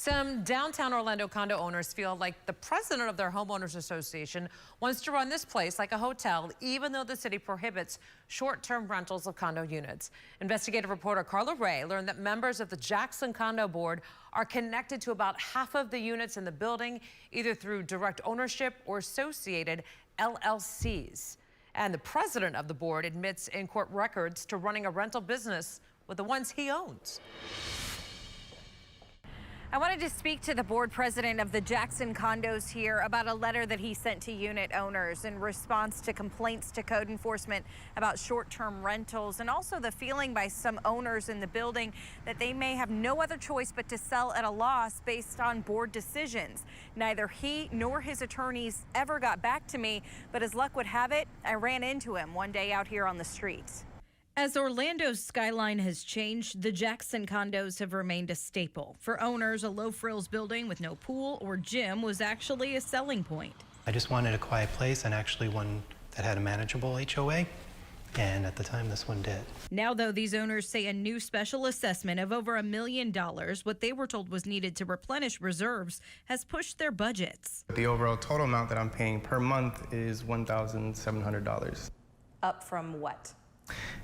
Some downtown Orlando condo owners feel like the president of their homeowners association wants to run this place like a hotel, even though the city prohibits short-term rentals of condo units. Investigative reporter Carla Ray learned that members of the Jackson Condo Board are connected to about half of the units in the building, either through direct ownership or associated LLCs. And the president of the board admits in court records to running a rental business with the ones he owns. I wanted to speak to the board president of the Jackson condos here about a letter that he sent to unit owners in response to complaints to code enforcement about short-term rentals, and also the feeling by some owners in the building that they may have no other choice but to sell at a loss based on board decisions. Neither he nor his attorneys ever got back to me, but as luck would have it, I ran into him one day out here on the streets. As Orlando's skyline has changed, the Jackson condos have remained a staple. For owners, a low-frills building with no pool or gym was actually a selling point. I just wanted a quiet place, and actually one that had a manageable HOA, and at the time this one did. Now, though, these owners say a new special assessment of over $1 million, what they were told was needed to replenish reserves, has pushed their budgets. The overall total amount that I'm paying per month is $1,700. Up from what?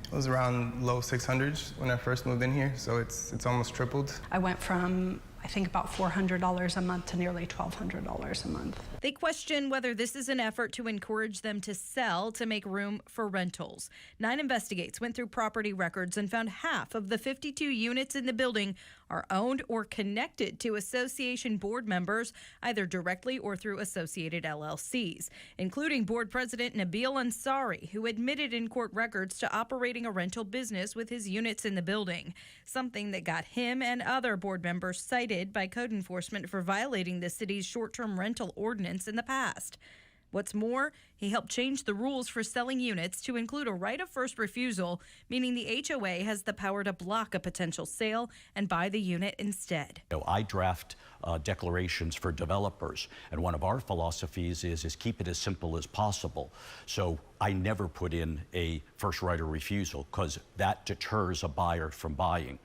It was around low 600s when I first moved in here, so it's almost tripled. I went from, I think, about $400 a month to nearly $1,200 a month. They question whether this is an effort to encourage them to sell to make room for rentals. 9 Investigates went through property records and found half of the 52 units in the building are owned or connected to association board members, either directly or through associated LLCs, including board president Nabil Ansari, who admitted in court records to operating a rental business with his units in the building, something that got him and other board members cited by code enforcement for violating the city's short-term rental ordinance in the past. What's more, he helped change the rules for selling units to include a right of first refusal, meaning the HOA has the power to block a potential sale and buy the unit instead. I draft declarations for developers, and one of our philosophies is keep it as simple as possible. So I never put in a first right of refusal because that deters a buyer from buying.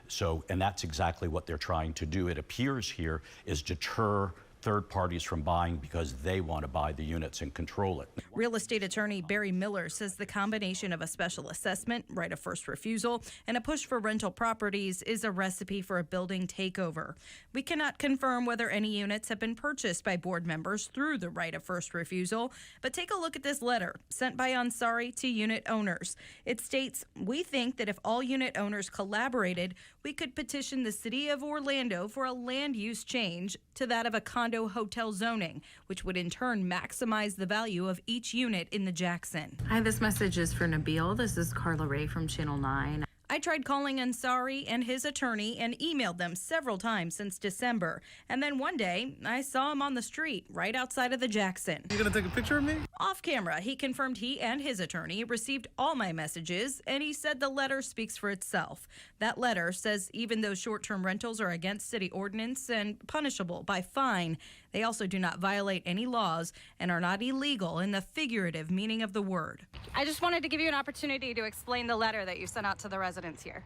So, and that's exactly what they're trying to do. It appears here is deter third parties from buying because they want to buy the units and control it. Real estate attorney Barry Miller says the combination of a special assessment, right of first refusal, and a push for rental properties is a recipe for a building takeover. We cannot confirm whether any units have been purchased by board members through the right of first refusal, but take a look at this letter sent by Ansari to unit owners. It states, "We think that if all unit owners collaborated, we could petition the city of Orlando for a land use change to that of a condo hotel zoning, which would in turn maximize the value of each unit in the Jackson." Hi, this message is for Nabil. This is Carla Ray from Channel 9. I tried calling Ansari and his attorney and emailed them several times since December. And then one day, I saw him on the street right outside of the Jackson. You gonna take a picture of me? Off camera, he confirmed he and his attorney received all my messages, and he said the letter speaks for itself. That letter says even though short-term rentals are against city ordinance and punishable by fine, they also do not violate any laws and are not illegal in the figurative meaning of the word. I just wanted to give you an opportunity to explain the letter that you sent out to the residents here.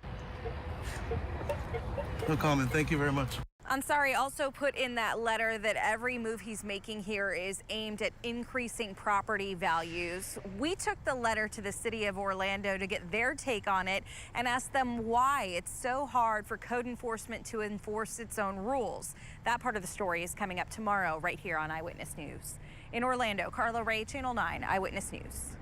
No comment. Thank you very much. Ansari also put in that letter that every move he's making here is aimed at increasing property values. We took the letter to the city of Orlando to get their take on it and asked them why it's so hard for code enforcement to enforce its own rules. That part of the story is coming up tomorrow right here on Eyewitness News. In Orlando, Carla Ray, Channel 9 Eyewitness News.